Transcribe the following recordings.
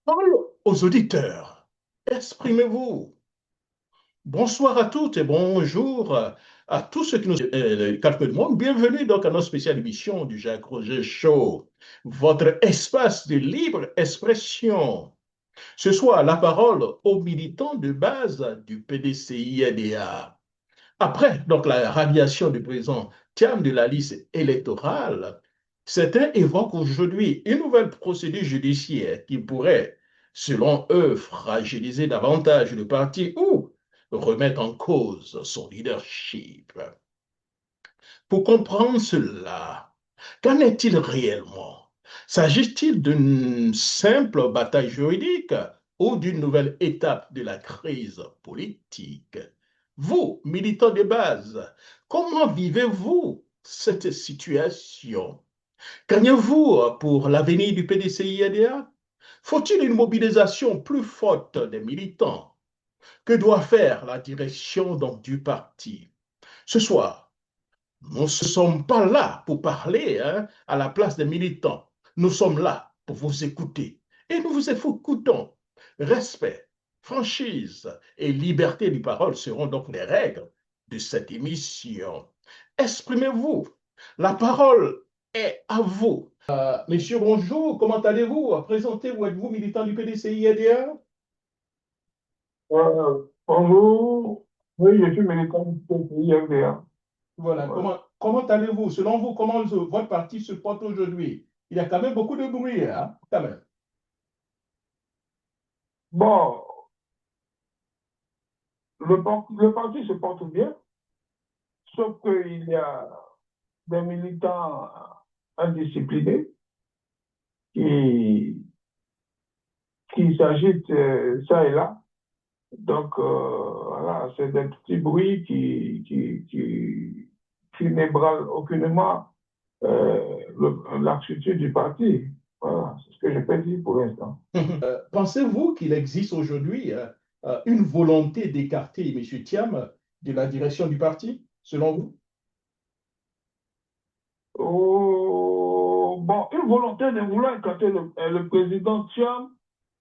Parole aux auditeurs. Exprimez-vous. Bonsoir à toutes et bonjour à tous ceux qui nous calculent le monde. Bienvenue donc à notre spéciale émission du Jacques Roger Show, votre espace de libre expression. Ce soir, la parole aux militants de base du PDCI-ADA. Après donc la radiation du président Thiam de la liste électorale, certains évoquent aujourd'hui une nouvelle procédure judiciaire qui pourrait, selon eux, fragiliser davantage le parti ou remettre en cause son leadership. Pour comprendre cela, qu'en est-il réellement? S'agit-il d'une simple bataille juridique ou d'une nouvelle étape de la crise politique? Vous, militants de base, comment vivez-vous cette situation? Craignez-vous pour l'avenir du PDCI-ADA? Faut-il une mobilisation plus forte des militants? Que doit faire la direction donc, du parti? Ce soir, nous ne sommes pas là pour parler à la place des militants. Nous sommes là pour vous écouter. Et nous vous écoutons. Respect, franchise et liberté de parole seront donc les règles de cette émission. Exprimez-vous. La parole est à vous. Monsieur, bonjour. Comment allez-vous? Présentez-vous. Êtes-vous militant du PDCI-ADA? Bonjour, oui, je suis militant du pays FDA. Voilà. Ouais. Comment allez-vous? Selon vous, comment votre parti se porte aujourd'hui? Il y a quand même beaucoup de bruit, hein, quand même. Bon, le parti se porte bien, sauf qu'il y a des militants indisciplinés qui, qui s'agitent ça et là. Donc, voilà, c'est des petits bruits qui n'ébranlent aucunement l'attitude du parti. Voilà, c'est ce que je peux dire pour l'instant. Pensez-vous qu'il existe aujourd'hui une volonté d'écarter M. Thiam de la direction du parti, selon vous? Oh, bon, une volonté de vouloir écarter le président Thiam,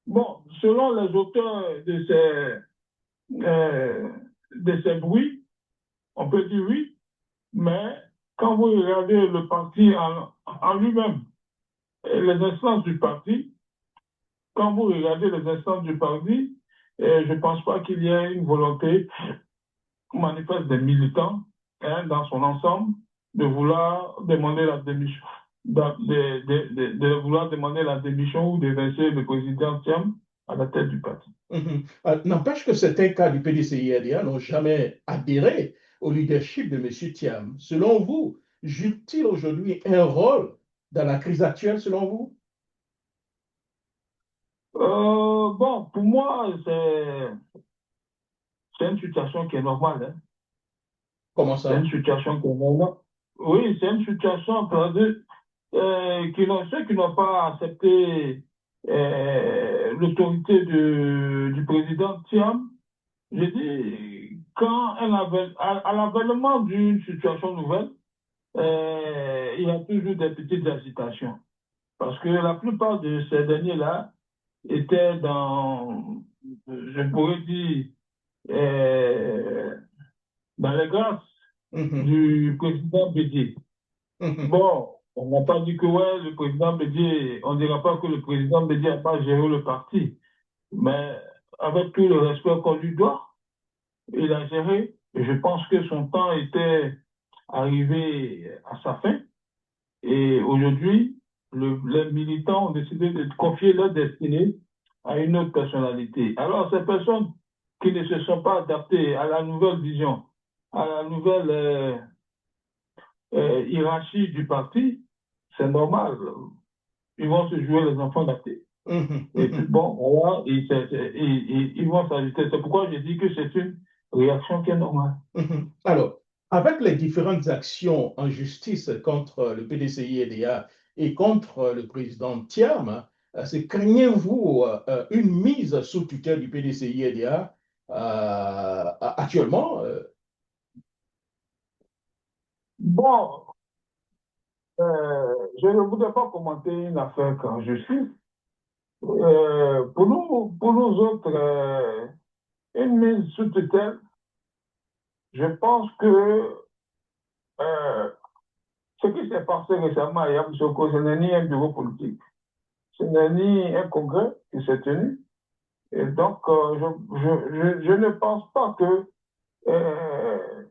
bon, selon les auteurs euh, de ces bruits, on peut dire oui, mais quand vous regardez le parti en lui-même, et les instances du parti, quand vous regardez les instances du parti, je ne pense pas qu'il y ait une volonté manifeste des militants dans son ensemble de vouloir demander la démission, de vouloir demander la démission ou d'évincer le président Thiam à la tête du parti. N'empêche que certains cas du PDCI-RDA n'ont jamais adhéré au leadership de M. Thiam. Selon vous, joue-t-il aujourd'hui un rôle dans la crise actuelle, selon vous? Bon, pour moi, c'est une situation qui est normale. Hein. Comment C'est une ça? situation qui est normale. Oui, c'est une situation ceux qui n'ont pas accepté l'autorité du président Thiam. Je dis, à l'avènement d'une situation nouvelle, il y a toujours des petites agitations. Parce que la plupart de ces derniers-là étaient je pourrais dire, euh, dans les grâces Mhm, du président Bédier. mhm. Bon, on n'a pas dit que ouais, le président Bédier, on ne dira pas que le président Bédier n'a pas géré le parti. Mais avec tout le respect qu'on lui doit, il a géré. Et je pense que son temps était arrivé à sa fin. Et aujourd'hui, les militants ont décidé de confier leur destinée à une autre personnalité. Alors, ces personnes qui ne se sont pas adaptées à la nouvelle vision, à la nouvelle hiérarchie du parti, c'est normal. Ils vont se jouer les enfants gâtés. Mhm, Et puis mhm, bon, voilà, ils vont s'ajouter. C'est pourquoi je dis que c'est une réaction qui est normale. mhm. Alors, avec les différentes actions en justice contre le PDCI-EDA et contre le président Thiam, craignez-vous une mise sous tutelle du PDCI-EDA actuellement? Bon, je ne voudrais pas commenter une affaire en justice, Pour nous autres, une mise sous tutelle, je pense que euh, ce qui s'est passé récemment à Yamoussoukro, ce n'est ni un bureau politique, ce n'est ni un congrès qui s'est tenu. Et donc, je ne pense pas que euh,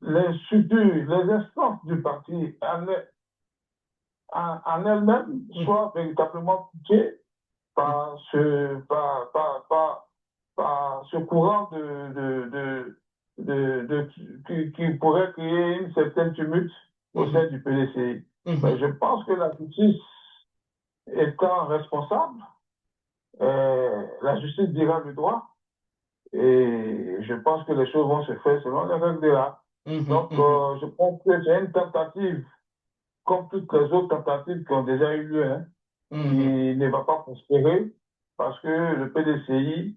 les structures, les instances du parti en elles-mêmes soient véritablement touchées par par ce courant qui pourrait créer une certaine tumulte au sein du PDCI. Mais je pense que la justice étant responsable, la justice dira le droit et je pense que les choses vont se faire selon les règles de l'art. Donc, je pense que c'est une tentative, comme toutes les autres tentatives qui ont déjà eu lieu, hein, qui ne va pas prospérer parce que le PDCI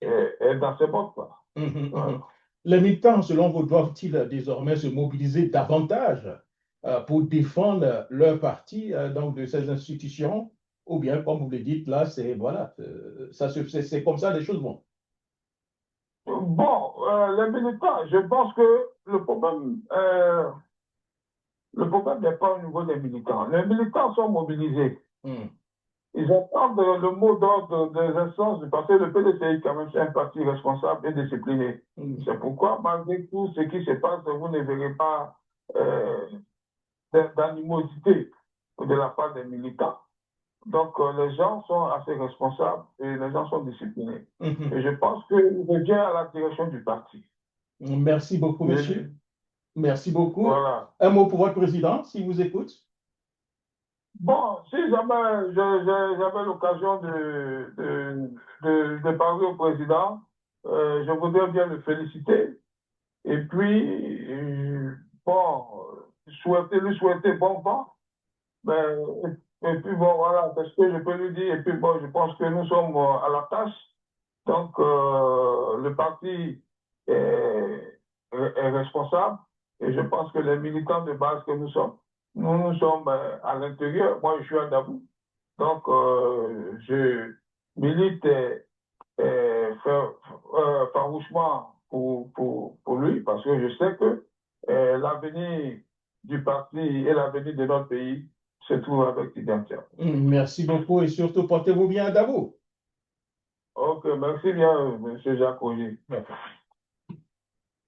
est dans ses bottes, quoi. Voilà. Les militants, selon vous, doivent-ils désormais se mobiliser davantage pour défendre leur parti donc de ces institutions? Ou bien, comme vous le dites, là, c'est voilà, c'est comme ça les choses vont. Bon, les militants, je pense que le problème n'est pas au niveau des militants. Les militants sont mobilisés. Ils attendent le mot d'ordre des instances du parti. Le PDCI, quand même, c'est un parti responsable et discipliné. C'est pourquoi, malgré tout ce qui se passe, vous ne verrez pas d'animosité de la part des militants. Donc, les gens sont assez responsables et les gens sont disciplinés. Et je pense qu'il revient à la direction du parti. Merci beaucoup, monsieur. Merci beaucoup. Voilà. Un mot pour votre président, s'il vous écoute. Bon, si jamais j'avais l'occasion de parler au président, je voudrais bien le féliciter. Et puis, bon, lui souhaiter bon vent. Ben, et puis, bon, voilà, c'est ce que je peux lui dire. Et puis, bon, je pense que nous sommes à la tâche. Donc, le parti est responsable. Et je pense que les militants de base que nous sommes, nous sommes à l'intérieur. Moi, je suis à Dabou. Donc, je milite farouchement pour lui parce que je sais que l'avenir du parti et l'avenir de notre pays se trouve avec l'identité. Merci beaucoup et surtout portez-vous bien à Dabo. Ok, merci bien, M. Jacques Roger.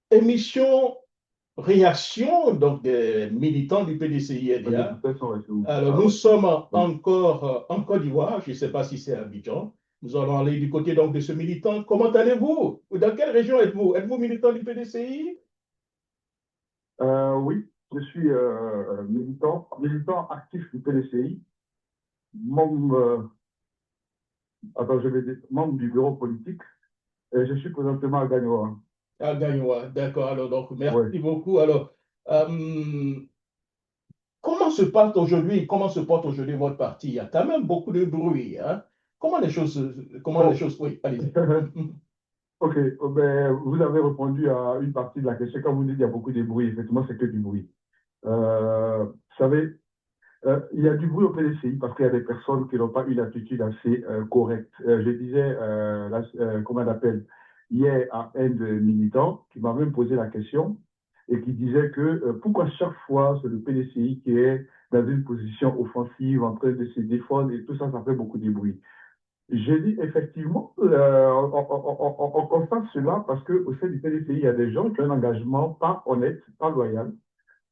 Émission réaction donc des militants du PDCI-RDA. Alors, nous sommes encore en Côte d'Ivoire, je ne sais pas si c'est à Abidjan. Nous allons aller du côté donc de ce militant. Comment allez-vous? Dans quelle région êtes-vous? Êtes-vous militant du PDCI? Oui, je suis militant actif du PDCI, membre, membre du bureau politique. Et je suis présentement à Gagnoa. À Gagnoa, d'accord. Alors, donc, merci Oui. beaucoup. Alors, comment se porte aujourd'hui votre parti? Il y a quand même beaucoup de bruit. Hein? Comment les choses, oui, allez-y. Ok, ben, vous avez répondu à une partie de la question. Quand vous dites qu'il y a beaucoup de bruit, effectivement, c'est que du bruit. Vous savez, il y a du bruit au PDCI parce qu'il y a des personnes qui n'ont pas une attitude assez correcte. Je disais, comment on appelle, hier à un des militants qui m'a même posé la question et qui disait que pourquoi chaque fois c'est le PDCI qui est dans une position offensive en train de se défendre et tout ça, ça fait beaucoup de bruit. J'ai dit effectivement, on constate cela parce qu'au sein du PDCI, il y a des gens qui ont un engagement pas honnête, pas loyal,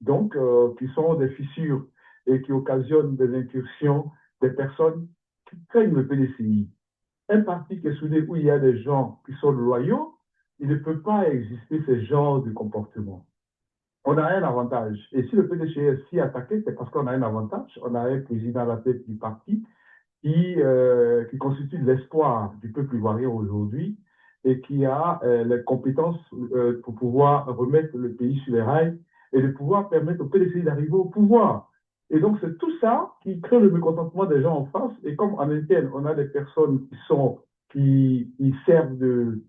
donc qui sont des fissures et qui occasionnent des incursions des personnes qui craignent le PDCI. Un parti qui est soudé où il y a des gens qui sont loyaux, il ne peut pas exister ce genre de comportement. On a un avantage. Et si le PDCI est si attaqué, c'est parce qu'on a un avantage. On a un président à la tête du parti qui constitue l'espoir du peuple ivoirien aujourd'hui et qui a les compétences pour pouvoir remettre le pays sur les rails et de pouvoir permettre au PDCI d'arriver au pouvoir. Et donc, c'est tout ça qui crée le mécontentement des gens en face. Et comme en interne, on a des personnes qui servent de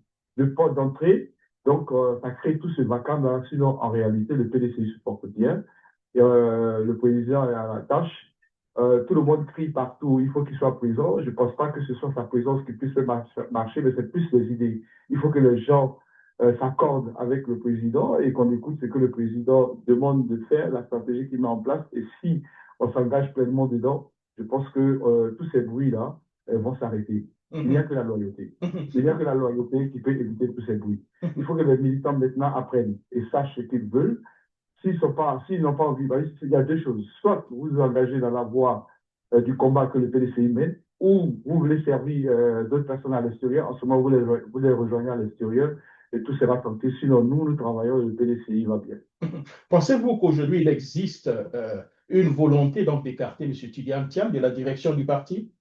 porte d'entrée, donc ça crée tout ce vacarme-là. Sinon, en réalité, le PDCI se porte bien. le président est à la tâche. Tout le monde crie partout, il faut qu'il soit présent. Je ne pense pas que ce soit sa présence qui puisse marcher, mais c'est plus les idées. Il faut que les gens s'accordent avec le président et qu'on écoute ce que le président demande de faire, la stratégie qu'il met en place. Et si on s'engage pleinement dedans, je pense que tous ces bruits-là vont s'arrêter. Il n'y a que la loyauté. Il n'y a que la loyauté qui peut éviter tous ces bruits. Il faut que les militants maintenant apprennent et sachent ce qu'ils veulent. S'ils n'ont pas envie, il y a deux choses. Soit vous vous engagez dans la voie du combat que le PDCI mène, ou vous voulez servir d'autres personnes à l'extérieur. En ce moment, vous les rejoignez à l'extérieur et tout sera tenté. Sinon, nous travaillons et le PDCI va bien. Pensez-vous qu'aujourd'hui, il existe une volonté donc d'écarter M. Tidiane Thiam de la direction du parti?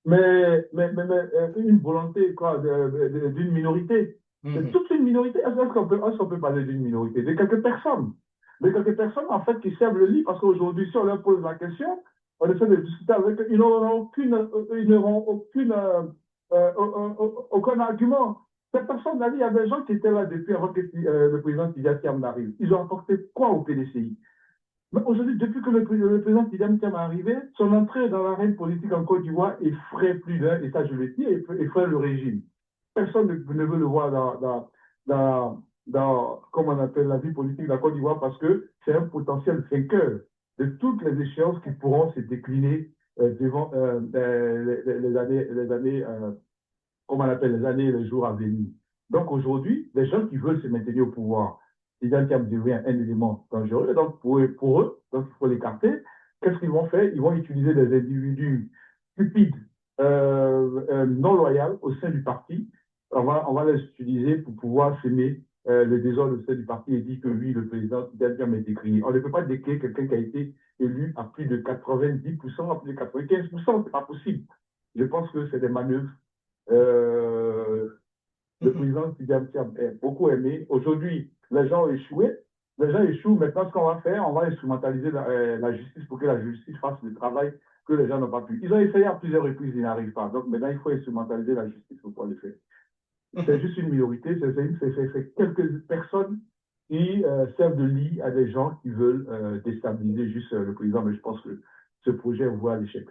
Mais une volonté quoi, d'une minorité. C'est toute une minorité. Est-ce qu'on peut parler d'une minorité? De quelques personnes. De quelques personnes, en fait, qui servent le lit, parce qu'aujourd'hui, si on leur pose la question, on essaie de discuter avec eux, ils n'auront aucun argument. Cette personne-là, il y a des gens qui étaient là depuis avant que le président Tidiane Thiam n'arrive. Ils ont apporté quoi au PDCI? Mais aujourd'hui, depuis que le président Tidjane Thiam est arrivé, son entrée dans l'arène politique en Côte d'Ivoire effraie plus d'un, et ça je le dis, effraie le régime. Personne ne veut le voir comme on appelle, la vie politique de la Côte d'Ivoire parce que c'est un potentiel vainqueur de toutes les échéances qui pourront se décliner devant les années comme on appelle, les années et les jours à venir. Donc aujourd'hui, les gens qui veulent se maintenir au pouvoir, Tidjane Thiam devient un élément dangereux. Donc pour eux, donc il faut l'écarter. Qu'est-ce qu'ils vont faire? Ils vont utiliser des individus stupides, non loyaux au sein du parti. On va les utiliser pour pouvoir semer le désordre au sein du parti et dire que lui, le président Tidjane Thiam est décrié. On ne peut pas décrire quelqu'un qui a été élu à plus de 90%, à plus de 95%. C'est pas possible. Je pense que c'est des manœuvres le président Tidjane Thiam est beaucoup aimé. Aujourd'hui, les gens ont échoué. Les gens échouent. Maintenant, ce qu'on va faire, on va instrumentaliser la justice pour que la justice fasse le travail que les gens n'ont pas pu. Ils ont essayé à plusieurs reprises, ils n'arrivent pas. Donc maintenant, il faut instrumentaliser la justice pour pouvoir le faire. C'est juste une minorité, c'est quelques personnes qui servent de lit à des gens qui veulent déstabiliser juste le président. Mais je pense que ce projet voit l'échec.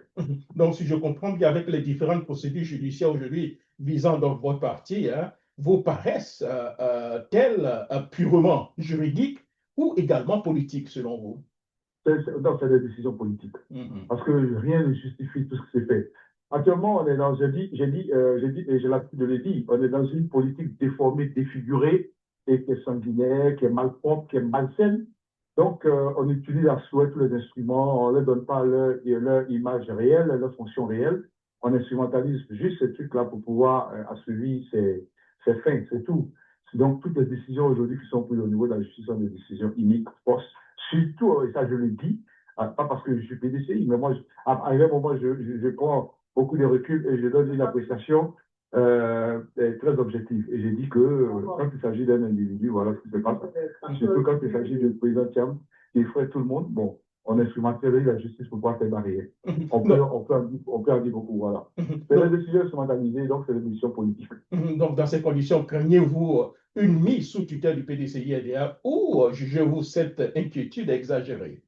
Donc, si je comprends bien, avec les différentes procédures judiciaires aujourd'hui visant donc votre parti, hein, vous paraissent telles purement juridiques ou également politiques, selon vous? Non, c'est des décisions politiques. Parce que rien ne justifie tout ce qui s'est fait. Actuellement, on est dans, j'ai dit, et j'ai l'habitude de le dire, on est dans une politique déformée, défigurée, et qui est sanguinaire, qui est malpropre, qui est malsaine. Donc, on utilise à souhait tous les instruments, on ne leur donne pas leur image réelle, leur fonction réelle. On instrumentalise juste ces trucs-là pour pouvoir assouvir ses fins, c'est tout. Donc, toutes les décisions aujourd'hui qui sont prises au niveau de la justice sont des décisions iniques, fausses. Surtout, et ça je le dis, pas parce que je suis PDCI, mais moi, à un moment, je prends beaucoup de recul et je donne une appréciation très objective. Et j'ai dit que quand il s'agit d'un individu, voilà ce qui se passe. Surtout quand il s'agit du président Thiam, qui ferait tout le monde, bon, on instrumentalise la justice pour pouvoir faire barrière. On peut en dire beaucoup, voilà. C'est la décision instrumentalisée, donc c'est des décisions politiques. Donc, dans ces conditions, craignez-vous une mise sous tutelle du PDCI-RDA ou jugez-vous cette inquiétude exagérée?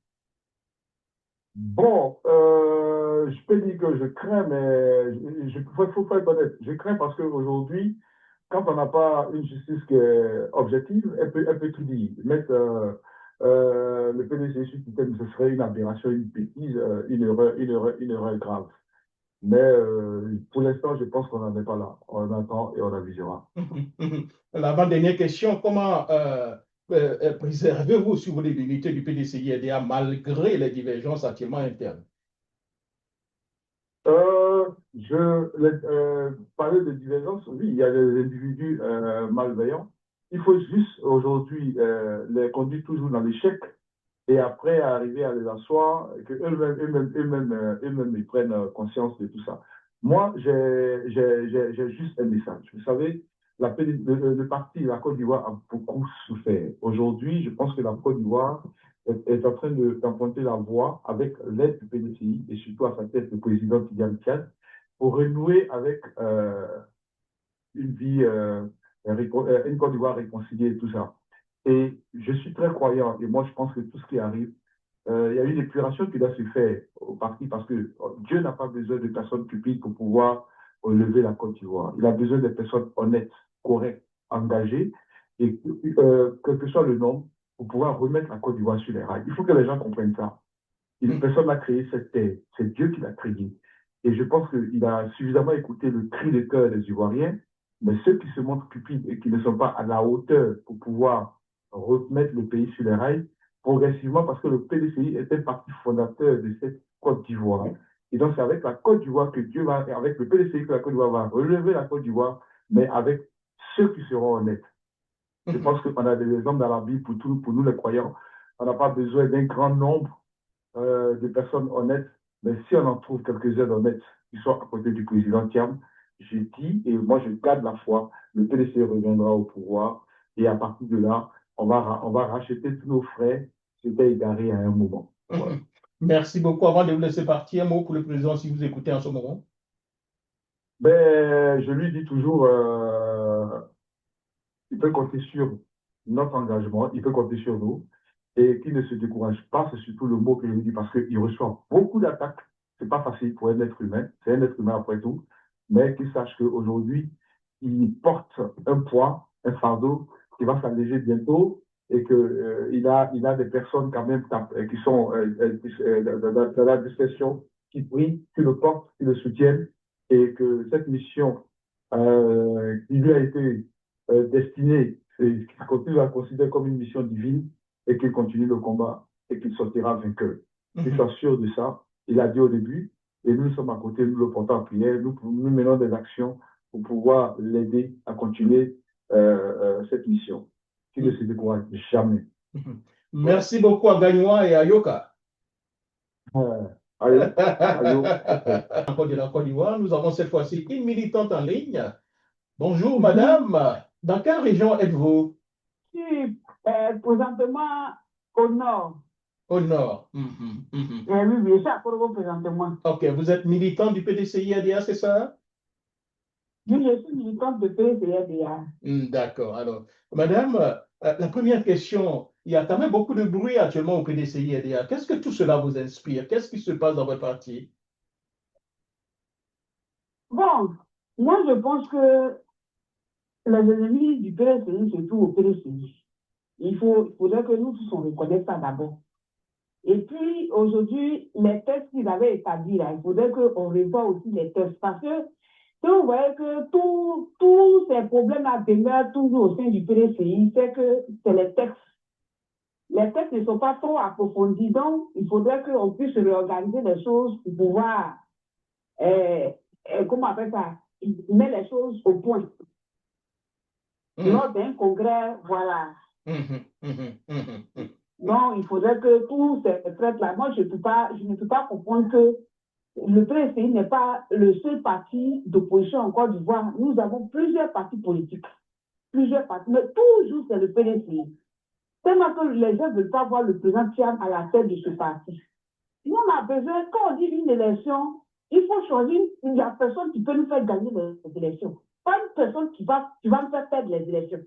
Bon, je peux dire que je crains, mais il faut être honnête. Je crains parce qu'aujourd'hui, quand on n'a pas une justice qui est objective, elle peut tout dire. Mettre le PDG sur tutelle, ce serait une aberration, une bêtise, une erreur grave. Mais pour l'instant, je pense qu'on n'en est pas là. On attend et on avisera. L'avant-dernière question, comment préservez-vous, si vous voulez, l'unité du PDCI-RDA malgré les divergences actuellement internes? Parler de divergence, oui, il y a des individus malveillants. Il faut juste aujourd'hui les conduire toujours dans l'échec et après arriver à les asseoir, que eux-mêmes ils prennent conscience de tout ça. Moi, j'ai juste un message. Vous savez, le parti, la Côte d'Ivoire a beaucoup souffert. Aujourd'hui, je pense que la Côte d'Ivoire est en train d'emprunter la voie avec l'aide du PDCI et surtout à sa tête le président Tidjane Thiam pour renouer avec une vie, une Côte d'Ivoire réconciliée et tout ça. Et je suis très croyant, et moi je pense que tout ce qui arrive, il y a une épuration qui doit se faire au parti parce que Dieu n'a pas besoin de personnes cupides pour pouvoir relever la Côte d'Ivoire. Il a besoin de personnes honnêtes, correctes, engagées, et quel que soit le nombre, pour pouvoir remettre la Côte d'Ivoire sur les rails. Il faut que les gens comprennent ça. Personne n'a créé cette terre, c'est Dieu qui l'a créée. Et je pense qu'il a suffisamment écouté le cri de cœur des Ivoiriens, mais ceux qui se montrent cupides et qui ne sont pas à la hauteur pour pouvoir remettre le pays sur les rails, progressivement, parce que le PDCI était parti fondateur de cette Côte d'Ivoire. Et donc, c'est avec la Côte d'Ivoire que Dieu va, avec le PDCI que la Côte d'Ivoire va relever la Côte d'Ivoire, mais avec ceux qui seront honnêtes. Je pense qu'on a des exemples dans la Bible pour nous les croyants. On n'a pas besoin d'un grand nombre de personnes honnêtes, mais si on en trouve quelques-uns honnêtes qui sont à côté du président Thiam, je dis, et moi je garde la foi, le PDC reviendra au pouvoir, et à partir de là, on va racheter tous nos frais, c'était égaré à un moment. Voilà. Merci beaucoup. Avant de vous laisser partir, un mot pour le président si vous écoutez en ce moment. Ben, je lui dis toujours, il peut compter sur notre engagement, il peut compter sur nous et qu'il ne se décourage pas, c'est surtout le mot que je lui dis parce qu'il reçoit beaucoup d'attaques. C'est pas facile pour un être humain, c'est un être humain après tout, mais qu'il sache qu'aujourd'hui, il porte un poids, un fardeau qui va s'alléger bientôt et que il a des personnes quand même qui sont dans la discrétion, qui prient, qui le portent, qui le soutiennent et que cette mission qui lui a été destiné, qu'il continue à considérer comme une mission divine et qu'il continue le combat et qu'il sortira vainqueur. Il soit sûr de ça. Il a dit au début, et nous sommes à côté, nous le portons en prière, nous menons des actions pour pouvoir l'aider à continuer cette mission. Qu'il ne se décourage jamais. Merci beaucoup à Gagnois et à Yoka. Allô, allô. Encore de la Côte d'Ivoire, nous avons cette fois-ci une militante en ligne. Bonjour madame, dans quelle région êtes-vous? Présentement au nord. Au nord. Oui, oui, c'est à Korogo présentement. Ok, vous êtes militant du PDCI-ADA, c'est ça? Oui, je suis militante de PDCI-ADA. D'accord. Alors, madame, la première question, il y a quand même beaucoup de bruit actuellement au PDCI-ADA. Qu'est-ce que tout cela vous inspire? Qu'est-ce qui se passe dans votre parti? Bon, moi je pense que les ennemis du PDCI se trouvent au PDCI. Il faudrait que nous tous on reconnaisse ça d'abord. Et puis aujourd'hui, les tests qu'ils avaient établis là, il faudrait qu'on revoie aussi les tests parce que vous voyez que tous ces problèmes-là demeurent toujours au sein du PDCI, c'est que c'est les textes. Les textes ne sont pas trop approfondis, donc il faudrait qu'on puisse réorganiser les choses pour pouvoir, comment on appelle ça, mettre les choses au point. Lors d'un congrès, voilà. Donc, il faudrait que tous ces traites-là, moi, je ne peux pas comprendre que le PDCI n'est pas le seul parti d'opposition en Côte d'Ivoire. Nous avons plusieurs partis politiques. Plusieurs partis, mais toujours c'est le PDCI. Tellement que les gens ne veulent pas voir le président Thiam à la tête de ce parti. Nous, on a besoin, quand on dit une élection, il faut choisir la personne qui peut nous faire gagner les élections. Pas une personne qui va nous faire perdre les élections.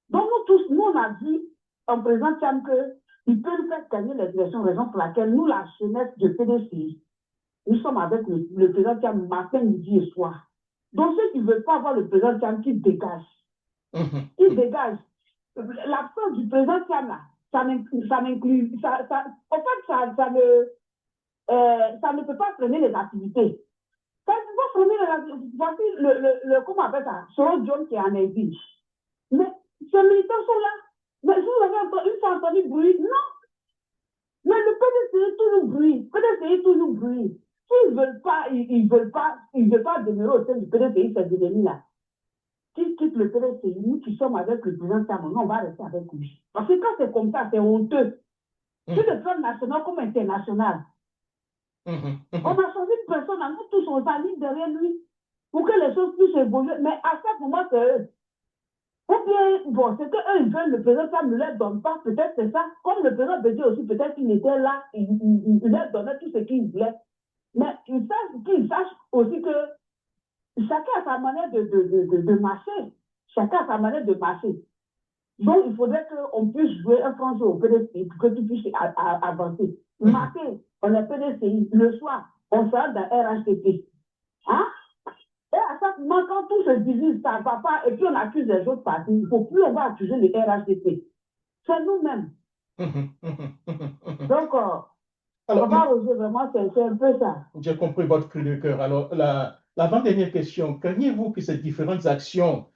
Donc, nous tous, nous, on a dit en président Thiam qu'il peut nous faire gagner les élections, raison pour laquelle nous, la jeunesse de PDCI, nous sommes avec le président Thiam matin, midi et soir. Donc, ceux qui ne veulent pas voir le président Thiam, qui dégage. Il dégage. L'absence du président Thiam, là, ça n'inclut, en fait, ça ne peut pas freiner les activités. Ça ne peut pas freiner les activités. Voici comment on appelle ça, Soro John qui est en exil. Mais ces militants sont là. Mais vous avez une fois entendu bruit? Non. Mais le PDCI toujours bruit. PDCI toujours bruit. S'ils ne veulent pas demeurer au sein du PDCI, ces ennemis-là. Qui quitte le PDCI, nous qui sommes avec le président Samon, on va rester avec lui. Parce que quand c'est comme ça, c'est honteux. Sur le plan national comme international. On a choisi une personne, nous tous, on s'aligne derrière lui pour que les choses puissent évoluer. Mais à ce moment, c'est eux. Ou bien, bon, c'est qu'eux, ils veulent, le président Sam ne leur donne pas, peut-être c'est ça. Comme le président Bédier aussi, peut-être qu'il était là, il leur donnait tout ce qu'il voulait. Mais qu'ils sachent aussi que chacun a sa manière de marcher. Chacun a sa manière de marcher. Donc, il faudrait qu'on puisse jouer un franc jeu au PDCI pour que tu puisses avancer. Matin, on est PDCI. Le soir, on sera dans RHTP. Hein? Et à chaque moment, quand tout se divise, ça ne va pas, et puis on accuse les autres partis, il ne faut plus on va accuser les RHTP. C'est nous-mêmes. Donc, Alors, Papa Roger, vraiment, c'est un peu ça. j'ai compris votre cri de cœur. Alors, l'avant-dernière question, craignez-vous que ces différentes actions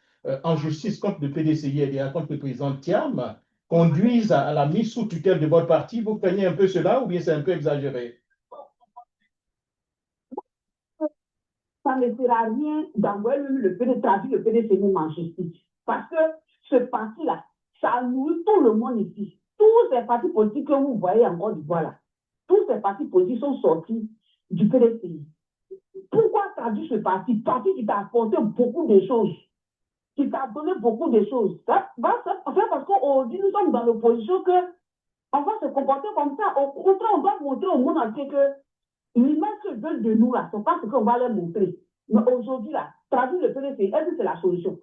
en justice contre le PDCI et contre le président Thiam conduisent à la mise sous tutelle de votre parti? Vous craignez un peu cela ou bien c'est un peu exagéré? Ça ne sert à rien d'envoyer traduire le PDCI en justice. Parce que ce parti-là, ça nourrit tout le monde ici. Tous ces partis politiques que vous voyez en Côte d'Ivoire là, tous ces partis politiques sont sortis du PDCI. Pourquoi traduire ce parti? Parti qui t'a apporté beaucoup de choses, qui t'a donné beaucoup de choses. C'est parce qu'aujourd'hui, nous sommes dans l'opposition qu'on va se comporter comme ça. Au contraire, on doit montrer au monde entier que l'image qu'ils veulent de nous, là, ce n'est pas ce qu'on va leur montrer. Mais aujourd'hui, là, traduire le PDCI, est-ce que c'est la solution?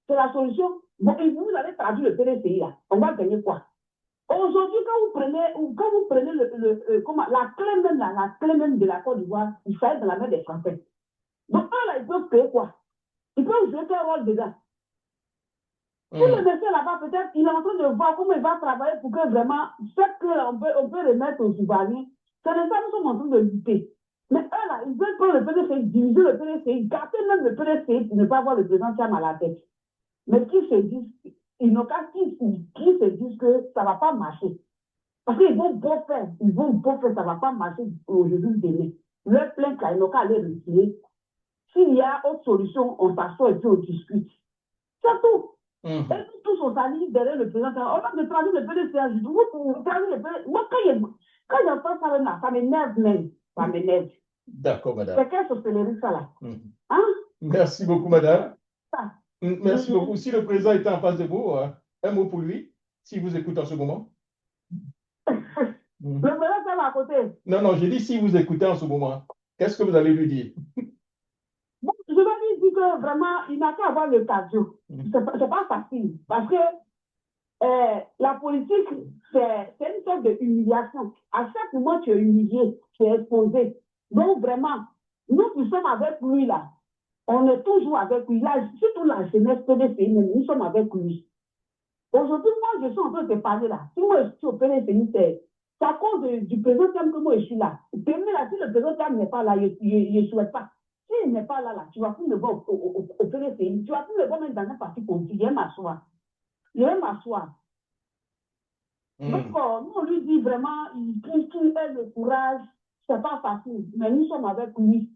C'est la solution. Bon, et vous allez traduire le PDCI, là. On va gagner quoi? Aujourd'hui, quand vous prenez la clé même de la Côte d'Ivoire, il faut être dans la main des Français. Donc, eux, là, ils peuvent créer quoi? Ils peuvent jouer quel rôle dedans? Si le monsieur là-bas, peut-être, il est en train de voir comment il va travailler pour que vraiment, ce qu'on peut remettre aux Ivoiriens, c'est de ça que nous sommes en train de lutter. Mais eux, là, ils veulent prendre le PDCI, diviser le PDCI, gâter même le PDCI pour ne pas avoir le président Thiam à la tête. Mais qui se disent, ils n'ont qu'à qui se disent que ça ne va pas marcher. Parce qu'ils vont beau faire, ça ne va pas marcher aujourd'hui, demain. Leur plainte, là, ils n'ont qu'à aller retirer. S'il y a autre solution, on s'assoit et puis on discute. C'est tout. Et nous tous, on s'aligne derrière le président. On va me traduire le PDCI. Moi, quand il y a pas ça, là, ça m'énerve même. Ça m'énerve. D'accord, madame. C'est quelle sorcellerie, ça, là? Hein? Merci beaucoup, madame. Merci beaucoup. Si le président était en face de vous, un mot pour lui, s'il vous écoute en ce moment. Le président est à côté. Non, j'ai dit si vous écoutez en ce moment, qu'est-ce que vous allez lui dire? Bon, je vais lui dire que vraiment, il n'a qu'à avoir le cardio. C'est pas facile. Parce que la politique, c'est une sorte d'humiliation. À chaque moment, tu es humilié, tu es exposé. Donc, vraiment, nous qui sommes avec lui, là, on est toujours avec lui. Là, surtout la jeunesse PDCI, nous sommes avec lui. Aujourd'hui, moi, je suis en train de te parler là. Si moi, je suis au PDCI, c'est à cause du président Thiam que moi, je suis là. Demain, là, si le président Thiam n'est pas là, je ne souhaite pas. S'il n'est pas là, tu vas plus le voir au PDCI. Tu vas plus le voir même dans un parti politique. Il va m'asseoir. Donc, nous, on lui dit vraiment, qu'il ait le courage. C'est pas facile. Mais nous sommes avec lui.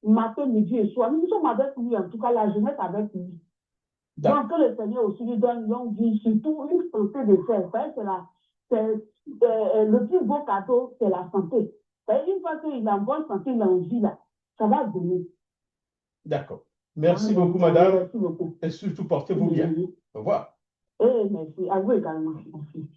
Matin, midi et soir. Nous sommes avec lui, en tout cas, la jeunesse avec lui. Donc, que le Seigneur aussi lui donne longue vie, surtout une santé de fer. Le plus beau cadeau, c'est la santé. Une fois qu'il est en bonne santé, il est en vie, là, ça va donner. D'accord. Merci beaucoup, madame. Merci beaucoup. Et surtout, portez-vous bien. Au revoir. Merci. À vous également. Merci.